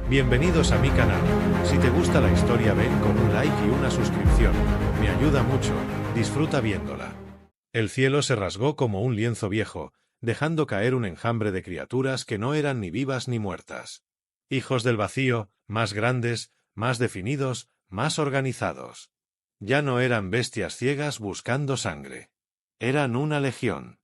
Bienvenidos a mi canal. Si te gusta la historia ven con un like y una suscripción. Me ayuda mucho. Disfruta viéndola. El cielo se rasgó como un lienzo viejo, dejando caer un enjambre de criaturas que no eran ni vivas ni muertas. Hijos del vacío, más grandes, más definidos, más organizados. Ya no eran bestias ciegas buscando sangre. Eran una legión.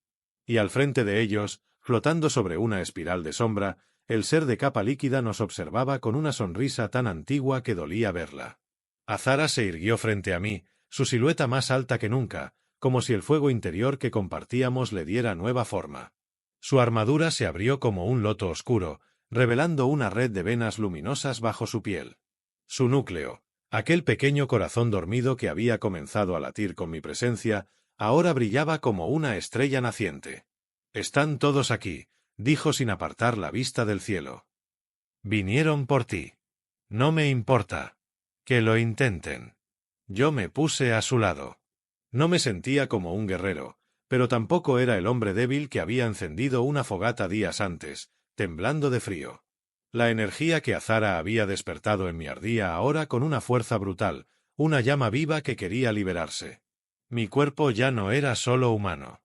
Y al frente de ellos, flotando sobre una espiral de sombra, el ser de capa líquida nos observaba con una sonrisa tan antigua que dolía verla. Azara se irguió frente a mí, su silueta más alta que nunca, como si el fuego interior que compartíamos le diera nueva forma. Su armadura se abrió como un loto oscuro, revelando una red de venas luminosas bajo su piel. Su núcleo, aquel pequeño corazón dormido que había comenzado a latir con mi presencia, ahora brillaba como una estrella naciente. «Están todos aquí», dijo sin apartar la vista del cielo. «Vinieron por ti. No me importa. Que lo intenten». Yo me puse a su lado. No me sentía como un guerrero, pero tampoco era el hombre débil que había encendido una fogata días antes, temblando de frío. La energía que Azara había despertado en mí ardía ahora con una fuerza brutal, una llama viva que quería liberarse. Mi cuerpo ya no era solo humano.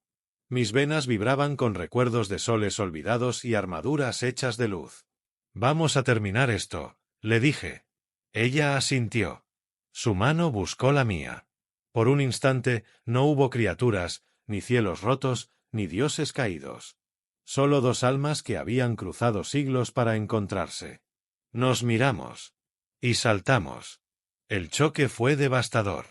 Mis venas vibraban con recuerdos de soles olvidados y armaduras hechas de luz. «Vamos a terminar esto», le dije. Ella asintió. Su mano buscó la mía. Por un instante no hubo criaturas, ni cielos rotos, ni dioses caídos. Solo dos almas que habían cruzado siglos para encontrarse. Nos miramos. Y saltamos. El choque fue devastador.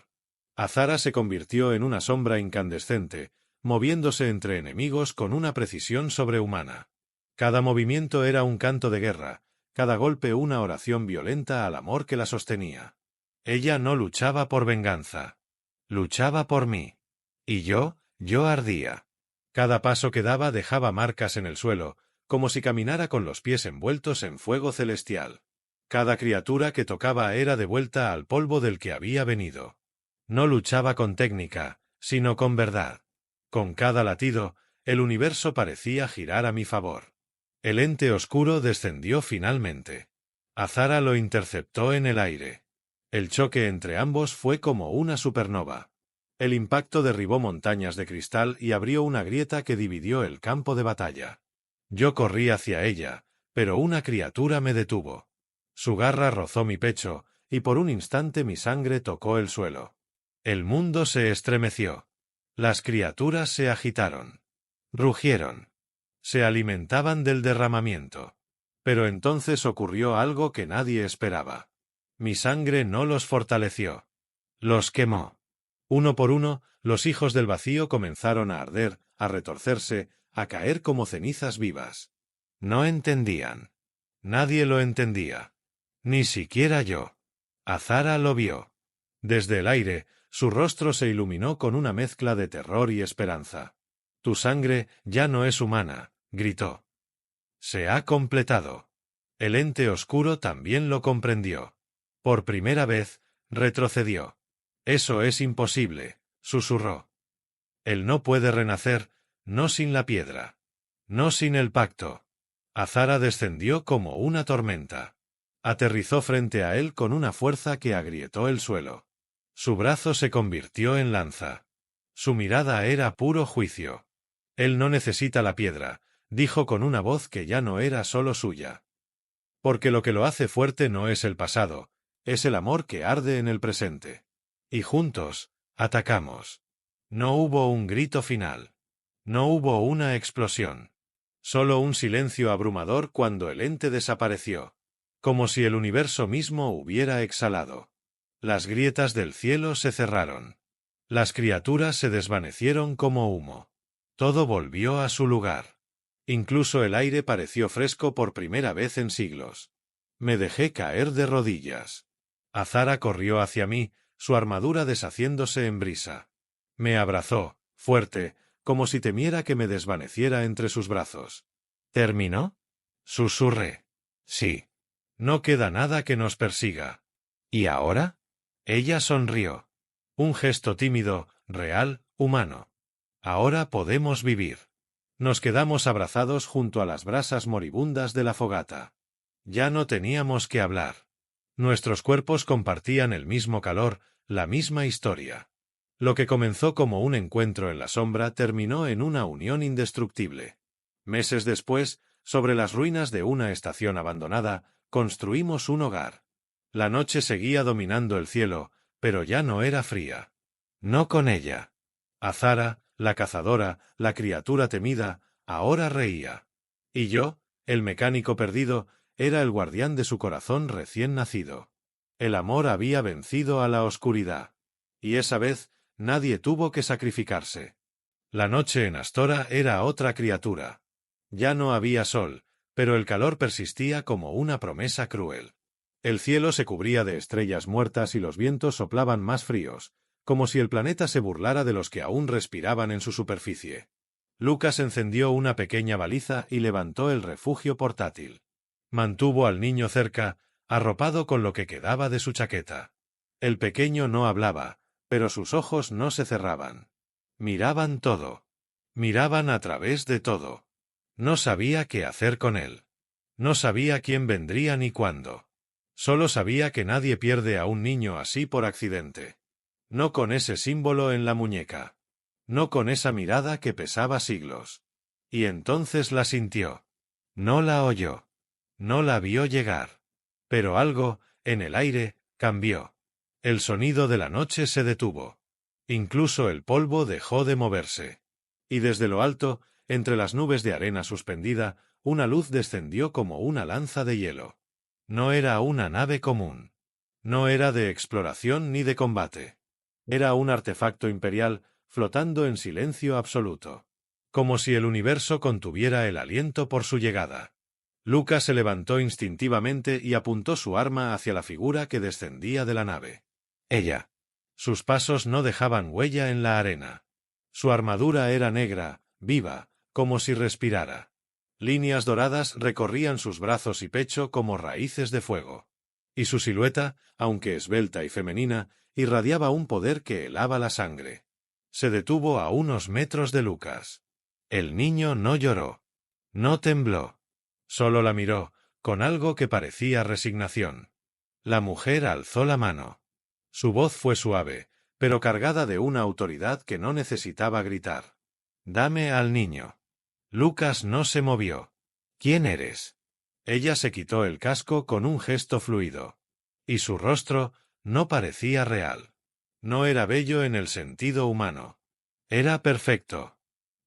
Azara se convirtió en una sombra incandescente, moviéndose entre enemigos con una precisión sobrehumana. Cada movimiento era un canto de guerra, cada golpe una oración violenta al amor que la sostenía. Ella no luchaba por venganza. Luchaba por mí. Y yo ardía. Cada paso que daba dejaba marcas en el suelo, como si caminara con los pies envueltos en fuego celestial. Cada criatura que tocaba era de vuelta al polvo del que había venido. No luchaba con técnica, sino con verdad. Con cada latido, el universo parecía girar a mi favor. El ente oscuro descendió finalmente. Azara lo interceptó en el aire. El choque entre ambos fue como una supernova. El impacto derribó montañas de cristal y abrió una grieta que dividió el campo de batalla. Yo corrí hacia ella, pero una criatura me detuvo. Su garra rozó mi pecho, y por un instante mi sangre tocó el suelo. El mundo se estremeció. Las criaturas se agitaron. Rugieron. Se alimentaban del derramamiento. Pero entonces ocurrió algo que nadie esperaba. Mi sangre no los fortaleció. Los quemó. Uno por uno, los hijos del vacío comenzaron a arder, a retorcerse, a caer como cenizas vivas. No entendían. Nadie lo entendía. Ni siquiera yo. Azara lo vio. Desde el aire, su rostro se iluminó con una mezcla de terror y esperanza. «Tu sangre ya no es humana», gritó. «Se ha completado». El ente oscuro también lo comprendió. Por primera vez, retrocedió. «Eso es imposible», susurró. «Él no puede renacer, no sin la piedra. No sin el pacto». Azara descendió como una tormenta. Aterrizó frente a él con una fuerza que agrietó el suelo. Su brazo se convirtió en lanza. Su mirada era puro juicio. «Él no necesita la piedra», dijo con una voz que ya no era solo suya. «Porque lo que lo hace fuerte no es el pasado, es el amor que arde en el presente». Y juntos, atacamos. No hubo un grito final. No hubo una explosión. Solo un silencio abrumador cuando el ente desapareció. Como si el universo mismo hubiera exhalado. Las grietas del cielo se cerraron. Las criaturas se desvanecieron como humo. Todo volvió a su lugar. Incluso el aire pareció fresco por primera vez en siglos. Me dejé caer de rodillas. Azara corrió hacia mí, su armadura deshaciéndose en brisa. Me abrazó, fuerte, como si temiera que me desvaneciera entre sus brazos. ¿Terminó? Susurré. Sí. No queda nada que nos persiga. ¿Y ahora? Ella sonrió. Un gesto tímido, real, humano. Ahora podemos vivir. Nos quedamos abrazados junto a las brasas moribundas de la fogata. Ya no teníamos que hablar. Nuestros cuerpos compartían el mismo calor, la misma historia. Lo que comenzó como un encuentro en la sombra terminó en una unión indestructible. Meses después, sobre las ruinas de una estación abandonada, construimos un hogar. La noche seguía dominando el cielo, pero ya no era fría. No con ella. Azara, la cazadora, la criatura temida, ahora reía. Y yo, el mecánico perdido, era el guardián de su corazón recién nacido. El amor había vencido a la oscuridad. Y esa vez, nadie tuvo que sacrificarse. La noche en Astora era otra criatura. Ya no había sol, pero el calor persistía como una promesa cruel. El cielo se cubría de estrellas muertas y los vientos soplaban más fríos, como si el planeta se burlara de los que aún respiraban en su superficie. Lucas encendió una pequeña baliza y levantó el refugio portátil. Mantuvo al niño cerca, arropado con lo que quedaba de su chaqueta. El pequeño no hablaba, pero sus ojos no se cerraban. Miraban todo. Miraban a través de todo. No sabía qué hacer con él. No sabía quién vendría ni cuándo. Solo sabía que nadie pierde a un niño así por accidente. No con ese símbolo en la muñeca. No con esa mirada que pesaba siglos. Y entonces la sintió. No la oyó. No la vio llegar. Pero algo, en el aire, cambió. El sonido de la noche se detuvo. Incluso el polvo dejó de moverse. Y desde lo alto, entre las nubes de arena suspendida, una luz descendió como una lanza de hielo. No era una nave común. No era de exploración ni de combate. Era un artefacto imperial flotando en silencio absoluto. Como si el universo contuviera el aliento por su llegada. Lucas se levantó instintivamente y apuntó su arma hacia la figura que descendía de la nave. Ella. Sus pasos no dejaban huella en la arena. Su armadura era negra, viva, como si respirara. Líneas doradas recorrían sus brazos y pecho como raíces de fuego. Y su silueta, aunque esbelta y femenina, irradiaba un poder que helaba la sangre. Se detuvo a unos metros de Lucas. El niño no lloró. No tembló. Solo la miró, con algo que parecía resignación. La mujer alzó la mano. Su voz fue suave, pero cargada de una autoridad que no necesitaba gritar. «Dame al niño». Lucas no se movió. «¿Quién eres?» Ella se quitó el casco con un gesto fluido. Y su rostro no parecía real. No era bello en el sentido humano. Era perfecto.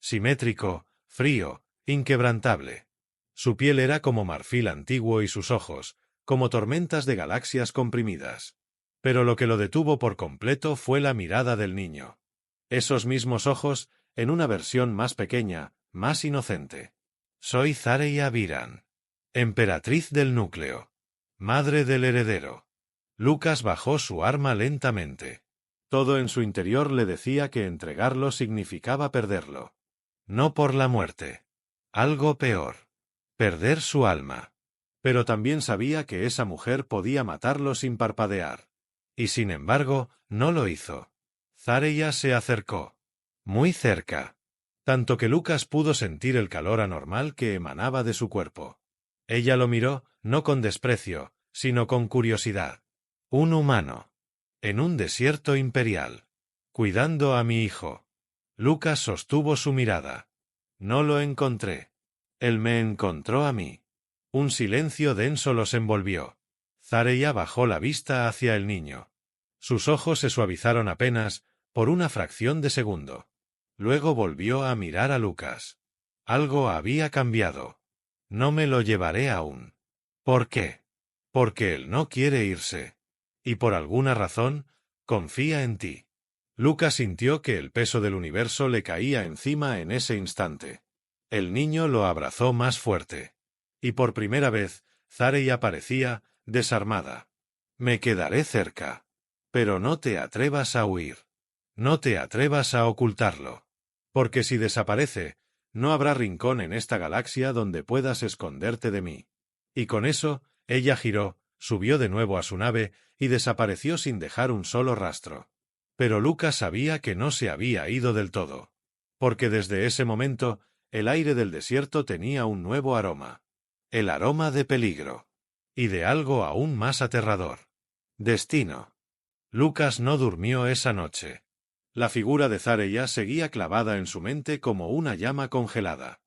Simétrico, frío, inquebrantable. Su piel era como marfil antiguo y sus ojos, como tormentas de galaxias comprimidas. Pero lo que lo detuvo por completo fue la mirada del niño. Esos mismos ojos, en una versión más pequeña, más inocente. «Soy Zareya Viran, emperatriz del núcleo, madre del heredero». Lucas bajó su arma lentamente. Todo en su interior le decía que entregarlo significaba perderlo. No por la muerte. Algo peor. Perder su alma. Pero también sabía que esa mujer podía matarlo sin parpadear. Y sin embargo, no lo hizo. Zareya se acercó. Muy cerca. Tanto que Lucas pudo sentir el calor anormal que emanaba de su cuerpo. Ella lo miró, no con desprecio, sino con curiosidad. Un humano. En un desierto imperial. Cuidando a mi hijo. Lucas sostuvo su mirada. No lo encontré. Él me encontró a mí. Un silencio denso los envolvió. Zareya bajó la vista hacia el niño. Sus ojos se suavizaron apenas, por una fracción de segundo. Luego volvió a mirar a Lucas. Algo había cambiado. No me lo llevaré aún. ¿Por qué? Porque él no quiere irse. Y por alguna razón, confía en ti. Lucas sintió que el peso del universo le caía encima en ese instante. El niño lo abrazó más fuerte. Y por primera vez, Zareya parecía desarmada. Me quedaré cerca. Pero no te atrevas a huir. No te atrevas a ocultarlo. Porque si desaparece, no habrá rincón en esta galaxia donde puedas esconderte de mí. Y con eso, ella giró, subió de nuevo a su nave y desapareció sin dejar un solo rastro. Pero Lucas sabía que no se había ido del todo. Porque desde ese momento, el aire del desierto tenía un nuevo aroma. El aroma de peligro. Y de algo aún más aterrador. Destino. Lucas no durmió esa noche. La figura de Zarya seguía clavada en su mente como una llama congelada.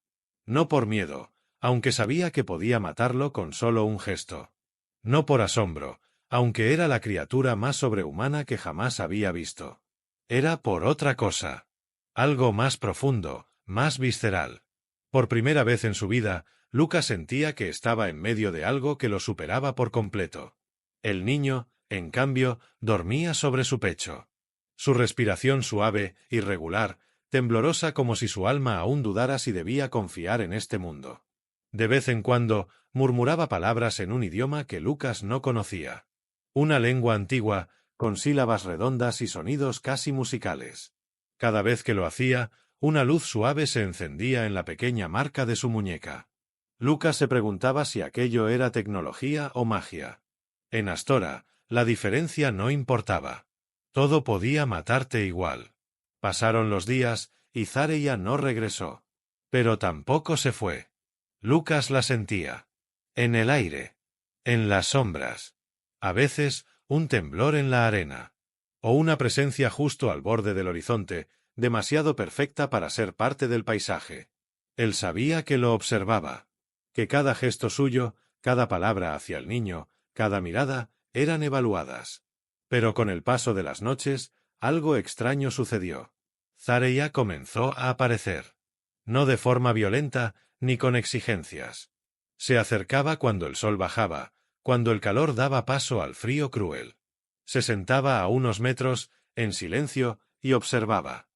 No por miedo, aunque sabía que podía matarlo con solo un gesto. No por asombro, aunque era la criatura más sobrehumana que jamás había visto. Era por otra cosa. Algo más profundo, más visceral. Por primera vez en su vida, Lucas sentía que estaba en medio de algo que lo superaba por completo. El niño, en cambio, dormía sobre su pecho. Su respiración suave, irregular, temblorosa como si su alma aún dudara si debía confiar en este mundo. De vez en cuando, murmuraba palabras en un idioma que Lucas no conocía. Una lengua antigua, con sílabas redondas y sonidos casi musicales. Cada vez que lo hacía, una luz suave se encendía en la pequeña marca de su muñeca. Lucas se preguntaba si aquello era tecnología o magia. En Astora, la diferencia no importaba. Todo podía matarte igual. Pasaron los días, y Zarya no regresó. Pero tampoco se fue. Lucas la sentía. En el aire. En las sombras. A veces, un temblor en la arena. O una presencia justo al borde del horizonte, demasiado perfecta para ser parte del paisaje. Él sabía que lo observaba. Que cada gesto suyo, cada palabra hacia el niño, cada mirada, eran evaluadas. Pero con el paso de las noches, algo extraño sucedió. Zarya comenzó a aparecer. No de forma violenta, ni con exigencias. Se acercaba cuando el sol bajaba, cuando el calor daba paso al frío cruel. Se sentaba a unos metros, en silencio, y observaba.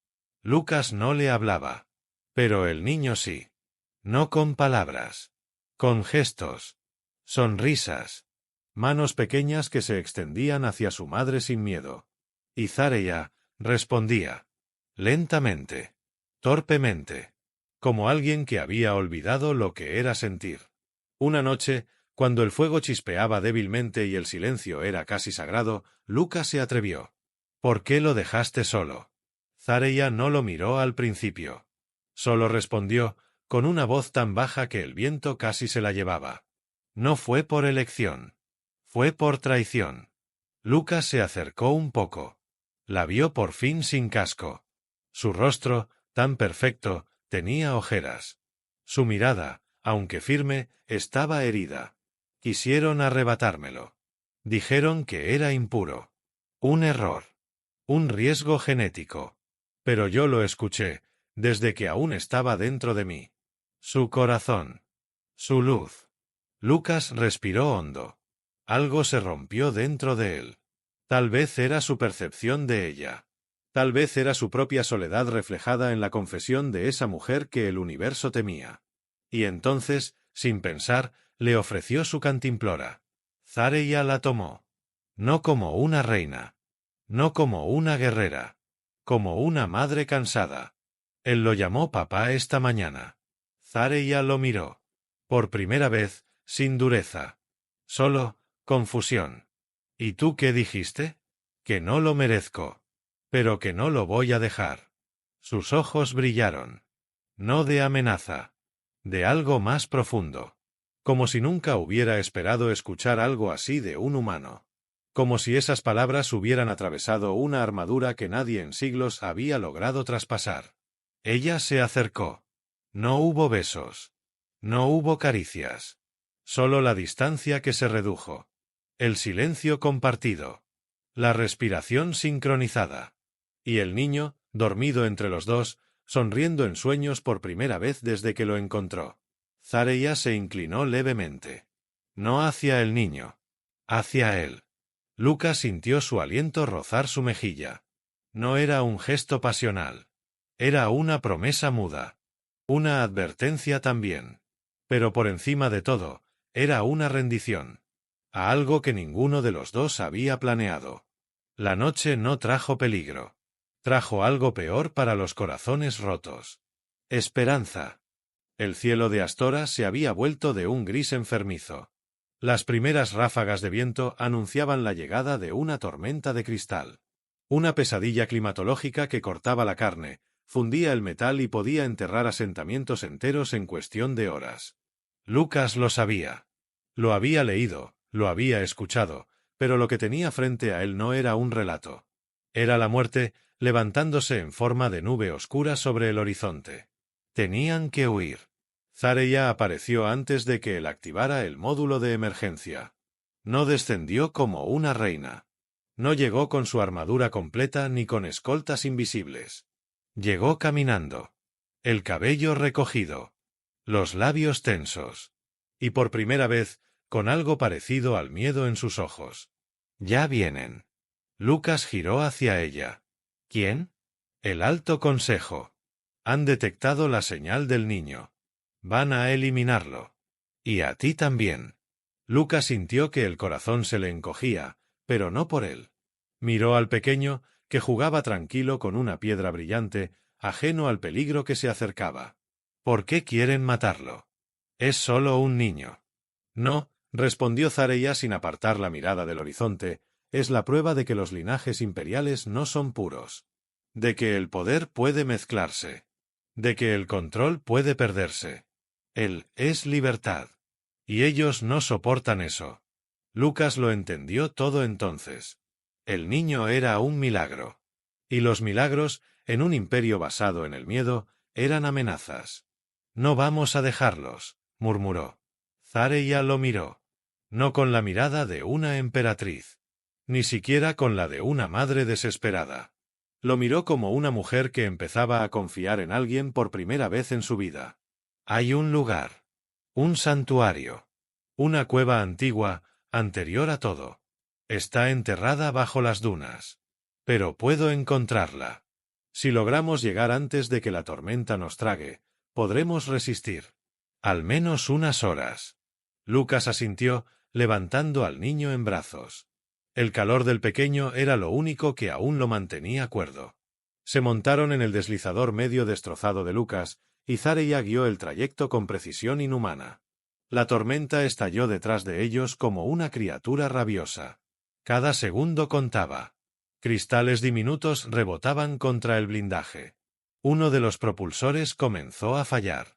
Lucas no le hablaba. Pero el niño sí. No con palabras. Con gestos. Sonrisas. Manos pequeñas que se extendían hacia su madre sin miedo. Y Zarya respondía. Lentamente. Torpemente. Como alguien que había olvidado lo que era sentir. Una noche, cuando el fuego chispeaba débilmente y el silencio era casi sagrado, Lucas se atrevió. ¿Por qué lo dejaste solo? Zarya no lo miró al principio. Solo respondió, con una voz tan baja que el viento casi se la llevaba. No fue por elección. Fue por traición. Lucas se acercó un poco. La vio por fin sin casco. Su rostro, tan perfecto, tenía ojeras. Su mirada, aunque firme, estaba herida. Quisieron arrebatármelo. Dijeron que era impuro. Un error. Un riesgo genético. Pero yo lo escuché, desde que aún estaba dentro de mí. Su corazón. Su luz. Lucas respiró hondo. Algo se rompió dentro de él. Tal vez era su percepción de ella. Tal vez era su propia soledad reflejada en la confesión de esa mujer que el universo temía. Y entonces, sin pensar, le ofreció su cantimplora. Zarya la tomó. No como una reina. No como una guerrera. Como una madre cansada. Él lo llamó papá esta mañana. Zarya lo miró. Por primera vez, sin dureza. Solo confusión. ¿Y tú qué dijiste? Que no lo merezco. Pero que no lo voy a dejar. Sus ojos brillaron. No de amenaza. De algo más profundo. Como si nunca hubiera esperado escuchar algo así de un humano. Como si esas palabras hubieran atravesado una armadura que nadie en siglos había logrado traspasar. Ella se acercó. No hubo besos. No hubo caricias. Solo la distancia que se redujo. El silencio compartido. La respiración sincronizada. Y el niño, dormido entre los dos, sonriendo en sueños por primera vez desde que lo encontró. Zarya se inclinó levemente. No hacia el niño. Hacia él. Lucas sintió su aliento rozar su mejilla. No era un gesto pasional. Era una promesa muda. Una advertencia también. Pero por encima de todo, era una rendición. A algo que ninguno de los dos había planeado. La noche no trajo peligro. Trajo algo peor para los corazones rotos. Esperanza. El cielo de Astora se había vuelto de un gris enfermizo. Las primeras ráfagas de viento anunciaban la llegada de una tormenta de cristal. Una pesadilla climatológica que cortaba la carne, fundía el metal y podía enterrar asentamientos enteros en cuestión de horas. Lucas lo sabía. Lo había leído, Lo había escuchado, pero lo que tenía frente a él no era un relato. Era la muerte, levantándose en forma de nube oscura sobre el horizonte. Tenían que huir. Zarya apareció antes de que él activara el módulo de emergencia. No descendió como una reina. No llegó con su armadura completa ni con escoltas invisibles. Llegó caminando. El cabello recogido. Los labios tensos. Y por primera vez, con algo parecido al miedo en sus ojos. Ya vienen. Lucas giró hacia ella. ¿Quién? El Alto Consejo. Han detectado la señal del niño. Van a eliminarlo. Y a ti también. Lucas sintió que el corazón se le encogía, pero no por él. Miró al pequeño, que jugaba tranquilo con una piedra brillante, ajeno al peligro que se acercaba. ¿Por qué quieren matarlo? Es solo un niño. No, respondió Zarya sin apartar la mirada del horizonte, es la prueba de que los linajes imperiales no son puros. De que el poder puede mezclarse. De que el control puede perderse. Él es libertad. Y ellos no soportan eso. Lucas lo entendió todo entonces. El niño era un milagro. Y los milagros, en un imperio basado en el miedo, eran amenazas. No vamos a dejarlos, murmuró. Zarya lo miró. No con la mirada de una emperatriz. Ni siquiera con la de una madre desesperada. Lo miró como una mujer que empezaba a confiar en alguien por primera vez en su vida. Hay un lugar. Un santuario. Una cueva antigua, anterior a todo. Está enterrada bajo las dunas. Pero puedo encontrarla. Si logramos llegar antes de que la tormenta nos trague, podremos resistir. Al menos unas horas. Lucas asintió, levantando al niño en brazos. El calor del pequeño era lo único que aún lo mantenía cuerdo. Se montaron en el deslizador medio destrozado de Lucas, y Zarya guió el trayecto con precisión inhumana. La tormenta estalló detrás de ellos como una criatura rabiosa. Cada segundo contaba. Cristales diminutos rebotaban contra el blindaje. Uno de los propulsores comenzó a fallar.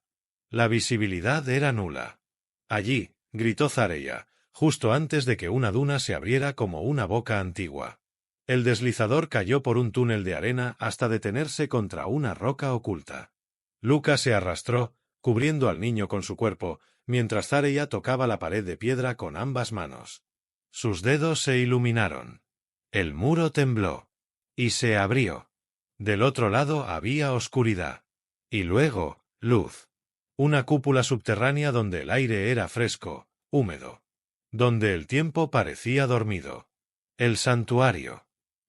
La visibilidad era nula. Allí, gritó Zarya, justo antes de que una duna se abriera como una boca antigua. El deslizador cayó por un túnel de arena hasta detenerse contra una roca oculta. Lucas se arrastró, cubriendo al niño con su cuerpo, mientras Zarya tocaba la pared de piedra con ambas manos. Sus dedos se iluminaron. El muro tembló. Y se abrió. Del otro lado había oscuridad. Y luego, luz. Una cúpula subterránea donde el aire era fresco, húmedo. Donde el tiempo parecía dormido. El santuario.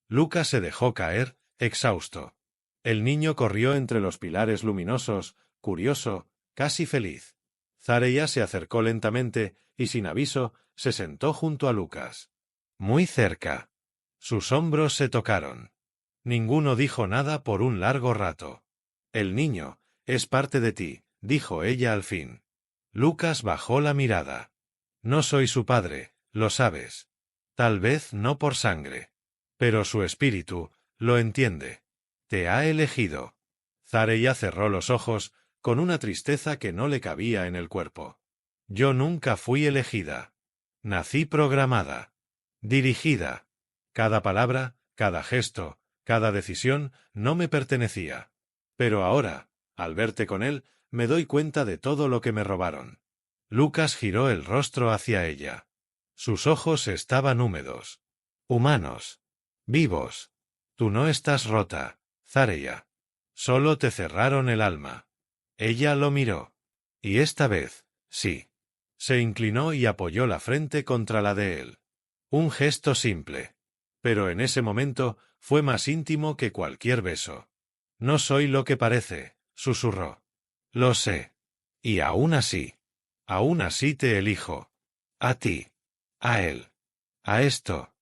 Lucas se dejó caer, exhausto. El niño corrió entre los pilares luminosos, curioso, casi feliz. Zarya se acercó lentamente y sin aviso se sentó junto a Lucas. Muy cerca. Sus hombros se tocaron. Ninguno dijo nada por un largo rato. El niño, es parte de ti, dijo ella al fin. Lucas bajó la mirada. No soy su padre, lo sabes. Tal vez no por sangre. Pero su espíritu, lo entiende. Te ha elegido. Zarya cerró los ojos, con una tristeza que no le cabía en el cuerpo. Yo nunca fui elegida. Nací programada. Dirigida. Cada palabra, cada gesto, cada decisión no me pertenecía. Pero ahora, al verte con él, me doy cuenta de todo lo que me robaron. Lucas giró el rostro hacia ella. Sus ojos estaban húmedos. Humanos. Vivos. Tú no estás rota, Zarya. Solo te cerraron el alma. Ella lo miró. Y esta vez, sí. Se inclinó y apoyó la frente contra la de él. Un gesto simple. Pero en ese momento fue más íntimo que cualquier beso. No soy lo que parece, susurró. Lo sé. Y aún así te elijo. A ti. A él. A esto.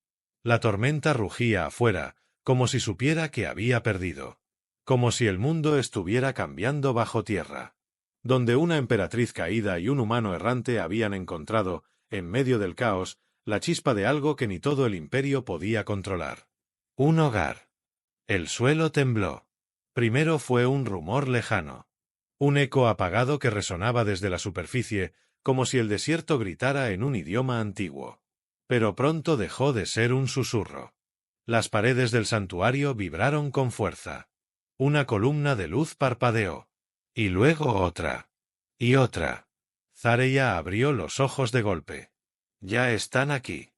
La tormenta rugía afuera, como si supiera que había perdido. Como si el mundo estuviera cambiando bajo tierra. Donde una emperatriz caída y un humano errante habían encontrado, en medio del caos, la chispa de algo que ni todo el imperio podía controlar. Un hogar. El suelo tembló. Primero fue un rumor lejano. Un eco apagado que resonaba desde la superficie, como si el desierto gritara en un idioma antiguo. Pero pronto dejó de ser un susurro. Las paredes del santuario vibraron con fuerza. Una columna de luz parpadeó. Y luego otra. Y otra. Zarya abrió los ojos de golpe. Ya están aquí.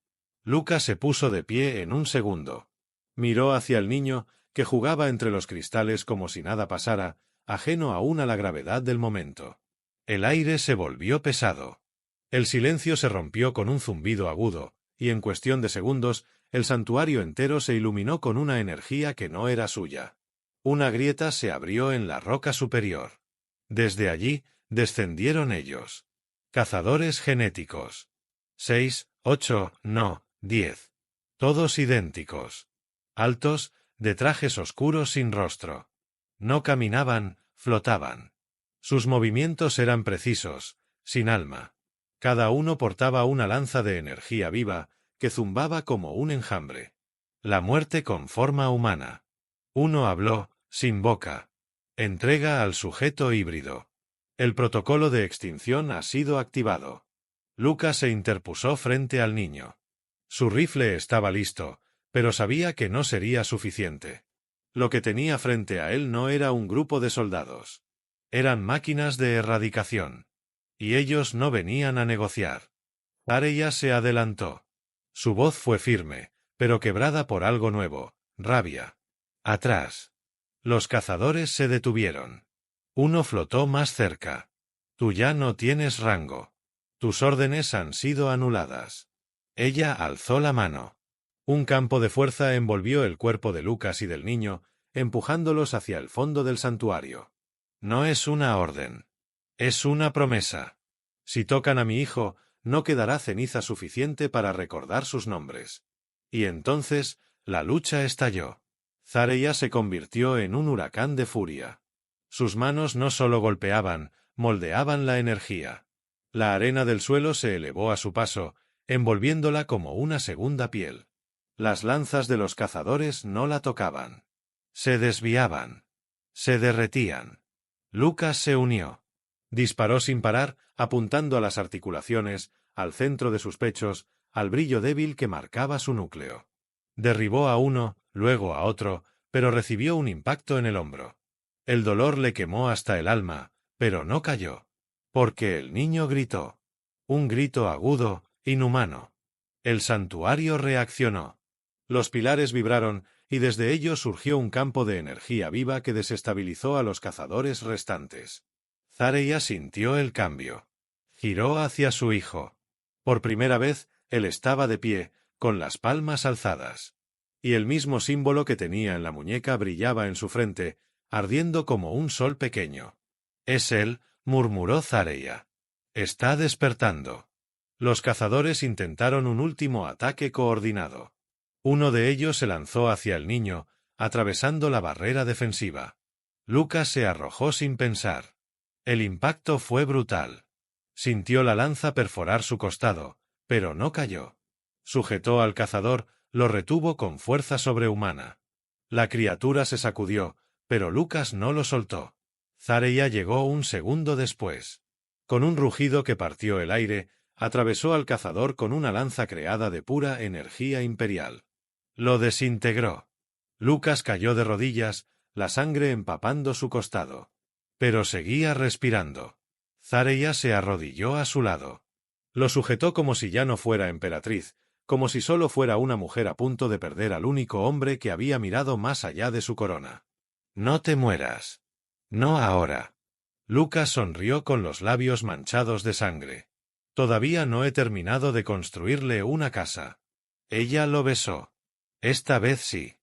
Lucas se puso de pie en un segundo. Miró hacia el niño, que jugaba entre los cristales como si nada pasara, ajeno aún a la gravedad del momento. El aire se volvió pesado. El silencio se rompió con un zumbido agudo, y en cuestión de segundos, el santuario entero se iluminó con una energía que no era suya. Una grieta se abrió en la roca superior. Desde allí, descendieron ellos. Cazadores genéticos. 6, 8, no, 10. Todos idénticos. Altos, de trajes oscuros sin rostro. No caminaban, flotaban. Sus movimientos eran precisos, sin alma. Cada uno portaba una lanza de energía viva, que zumbaba como un enjambre. La muerte con forma humana. Uno habló, sin boca. Entrega al sujeto híbrido. El protocolo de extinción ha sido activado. Lucas se interpuso frente al niño. Su rifle estaba listo, pero sabía que no sería suficiente. Lo que tenía frente a él no era un grupo de soldados. Eran máquinas de erradicación. Y ellos no venían a negociar. Zarya se adelantó. Su voz fue firme, pero quebrada por algo nuevo, rabia. Atrás. Los cazadores se detuvieron. Uno flotó más cerca. Tú ya no tienes rango. Tus órdenes han sido anuladas. Ella alzó la mano. Un campo de fuerza envolvió el cuerpo de Lucas y del niño, empujándolos hacia el fondo del santuario. No es una orden. Es una promesa. Si tocan a mi hijo, no quedará ceniza suficiente para recordar sus nombres. Y entonces, la lucha estalló. Zarya se convirtió en un huracán de furia. Sus manos no solo golpeaban, moldeaban la energía. La arena del suelo se elevó a su paso, envolviéndola como una segunda piel. Las lanzas de los cazadores no la tocaban. Se desviaban. Se derretían. Lucas se unió. Disparó sin parar, apuntando a las articulaciones, al centro de sus pechos, al brillo débil que marcaba su núcleo. Derribó a uno, luego a otro, pero recibió un impacto en el hombro. El dolor le quemó hasta el alma, pero no cayó. Porque el niño gritó. Un grito agudo, inhumano. El santuario reaccionó. Los pilares vibraron, y desde ellos surgió un campo de energía viva que desestabilizó a los cazadores restantes. Zarya sintió el cambio. Giró hacia su hijo. Por primera vez, él estaba de pie, con las palmas alzadas. Y el mismo símbolo que tenía en la muñeca brillaba en su frente, ardiendo como un sol pequeño. «Es él», murmuró Zarya. «Está despertando». Los cazadores intentaron un último ataque coordinado. Uno de ellos se lanzó hacia el niño, atravesando la barrera defensiva. Lucas se arrojó sin pensar. El impacto fue brutal. Sintió la lanza perforar su costado, pero no cayó. Sujetó al cazador, lo retuvo con fuerza sobrehumana. La criatura se sacudió, pero Lucas no lo soltó. Zarya llegó un segundo después. Con un rugido que partió el aire, atravesó al cazador con una lanza creada de pura energía imperial. Lo desintegró. Lucas cayó de rodillas, la sangre empapando su costado. Pero seguía respirando. Zarya se arrodilló a su lado. Lo sujetó como si ya no fuera emperatriz, como si solo fuera una mujer a punto de perder al único hombre que había mirado más allá de su corona. «No te mueras. No ahora». Lucas sonrió con los labios manchados de sangre. «Todavía no he terminado de construirle una casa». Ella lo besó. Esta vez sí.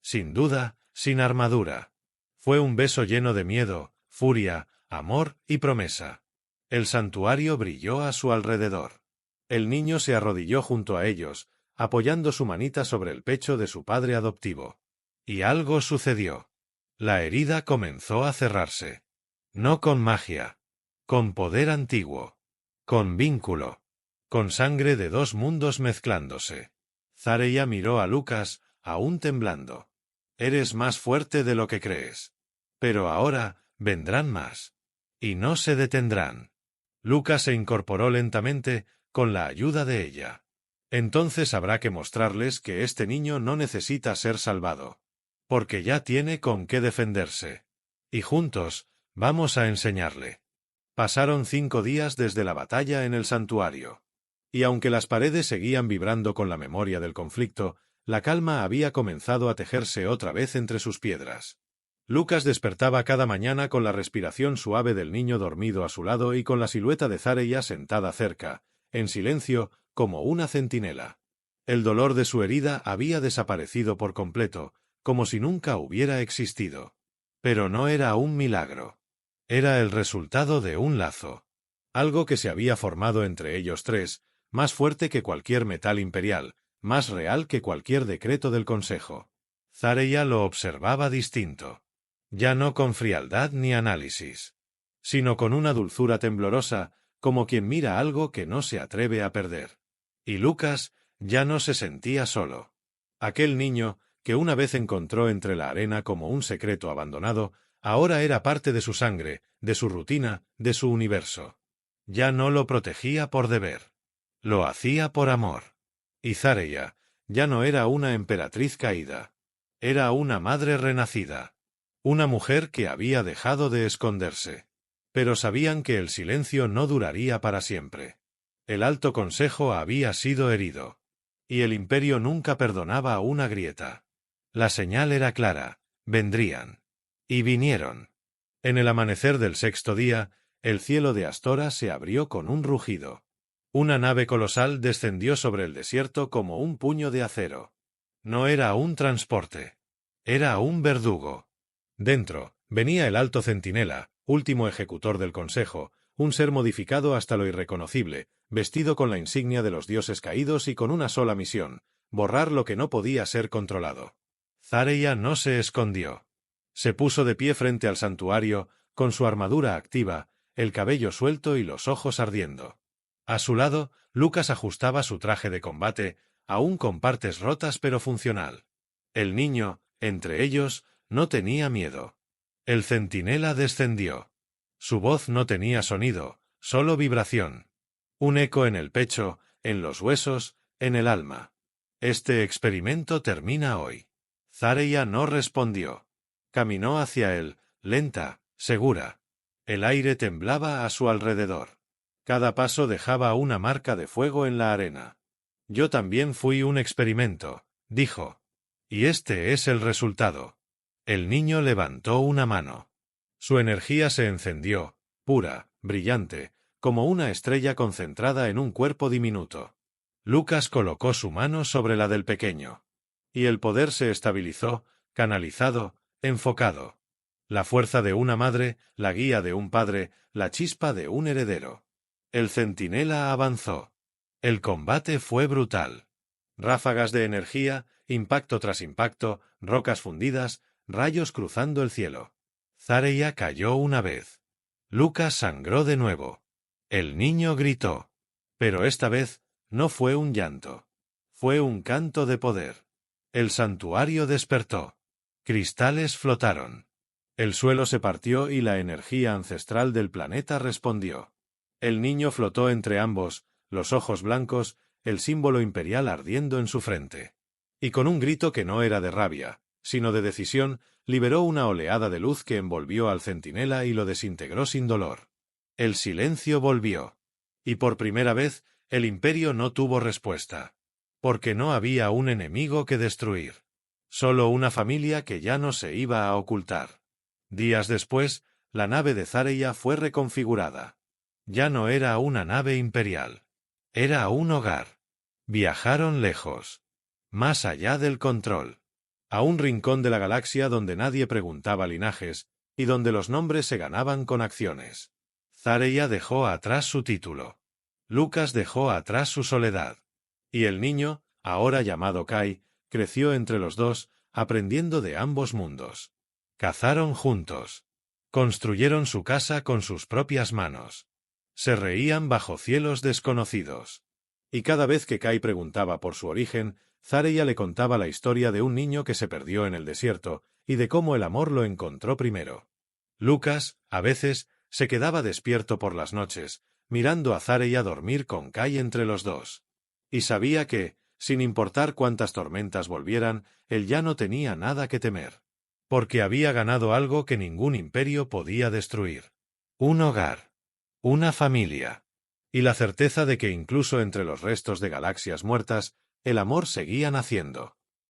Sin duda, sin armadura. Fue un beso lleno de miedo, furia, amor y promesa. El santuario brilló a su alrededor. El niño se arrodilló junto a ellos, apoyando su manita sobre el pecho de su padre adoptivo. Y algo sucedió. La herida comenzó a cerrarse. No con magia. Con poder antiguo. Con vínculo. Con sangre de dos mundos mezclándose. Zarya miró a Lucas, aún temblando. «Eres más fuerte de lo que crees. Pero ahora vendrán más. Y no se detendrán». Lucas se incorporó lentamente, con la ayuda de ella. Entonces habrá que mostrarles que este niño no necesita ser salvado. Porque ya tiene con qué defenderse. Y juntos, vamos a enseñarle. Pasaron 5 días desde la batalla en el santuario. Y aunque las paredes seguían vibrando con la memoria del conflicto, la calma había comenzado a tejerse otra vez entre sus piedras. Lucas despertaba cada mañana con la respiración suave del niño dormido a su lado y con la silueta de Zareya sentada cerca, en silencio, como una centinela. El dolor de su herida había desaparecido por completo, como si nunca hubiera existido. Pero no era un milagro. Era el resultado de un lazo. Algo que se había formado entre ellos tres, más fuerte que cualquier metal imperial, más real que cualquier decreto del Consejo. Zareya lo observaba distinto. Ya no con frialdad ni análisis, sino con una dulzura temblorosa, como quien mira algo que no se atreve a perder. Y Lucas ya no se sentía solo. Aquel niño, que una vez encontró entre la arena como un secreto abandonado, ahora era parte de su sangre, de su rutina, de su universo. Ya no lo protegía por deber. Lo hacía por amor. Y Zareya ya no era una emperatriz caída. Era una madre renacida. Una mujer que había dejado de esconderse. Pero sabían que el silencio no duraría para siempre. El Alto Consejo había sido herido. Y el Imperio nunca perdonaba una grieta. La señal era clara, vendrían. Y vinieron. En el amanecer del 6.º día, el cielo de Astora se abrió con un rugido. Una nave colosal descendió sobre el desierto como un puño de acero. No era un transporte. Era un verdugo. Dentro, venía el Alto Centinela, último ejecutor del Consejo, un ser modificado hasta lo irreconocible, vestido con la insignia de los dioses caídos y con una sola misión, borrar lo que no podía ser controlado. Zareya no se escondió. Se puso de pie frente al santuario, con su armadura activa, el cabello suelto y los ojos ardiendo. A su lado, Lucas ajustaba su traje de combate, aún con partes rotas pero funcional. El niño, entre ellos, no tenía miedo. El centinela descendió. Su voz no tenía sonido, solo vibración. Un eco en el pecho, en los huesos, en el alma. Este experimento termina hoy. Zareya no respondió. Caminó hacia él, lenta, segura. El aire temblaba a su alrededor. Cada paso dejaba una marca de fuego en la arena. Yo también fui un experimento, dijo. Y este es el resultado. El niño levantó una mano. Su energía se encendió, pura, brillante, como una estrella concentrada en un cuerpo diminuto. Lucas colocó su mano sobre la del pequeño. Y el poder se estabilizó, canalizado, enfocado. La fuerza de una madre, la guía de un padre, la chispa de un heredero. El centinela avanzó. El combate fue brutal. Ráfagas de energía, impacto tras impacto, rocas fundidas, rayos cruzando el cielo. Zareya cayó una vez. Lucas sangró de nuevo. El niño gritó. Pero esta vez, no fue un llanto. Fue un canto de poder. El santuario despertó. Cristales flotaron. El suelo se partió y la energía ancestral del planeta respondió. El niño flotó entre ambos, los ojos blancos, el símbolo imperial ardiendo en su frente. Y con un grito que no era de rabia, sino de decisión, liberó una oleada de luz que envolvió al centinela y lo desintegró sin dolor. El silencio volvió. Y por primera vez, el imperio no tuvo respuesta. Porque no había un enemigo que destruir. Solo una familia que ya no se iba a ocultar. Días después, la nave de Zareya fue reconfigurada. Ya no era una nave imperial. Era un hogar. Viajaron lejos. Más allá del control. A un rincón de la galaxia donde nadie preguntaba linajes, y donde los nombres se ganaban con acciones. Zareya dejó atrás su título. Lucas dejó atrás su soledad. Y el niño, ahora llamado Kai, creció entre los dos, aprendiendo de ambos mundos. Cazaron juntos. Construyeron su casa con sus propias manos. Se reían bajo cielos desconocidos. Y cada vez que Kai preguntaba por su origen, Zareya le contaba la historia de un niño que se perdió en el desierto, y de cómo el amor lo encontró primero. Lucas, a veces, se quedaba despierto por las noches, mirando a Zareya dormir con Kai entre los dos. Y sabía que, sin importar cuántas tormentas volvieran, él ya no tenía nada que temer. Porque había ganado algo que ningún imperio podía destruir. Un hogar. Una familia. Y la certeza de que incluso entre los restos de galaxias muertas, el amor seguía naciendo.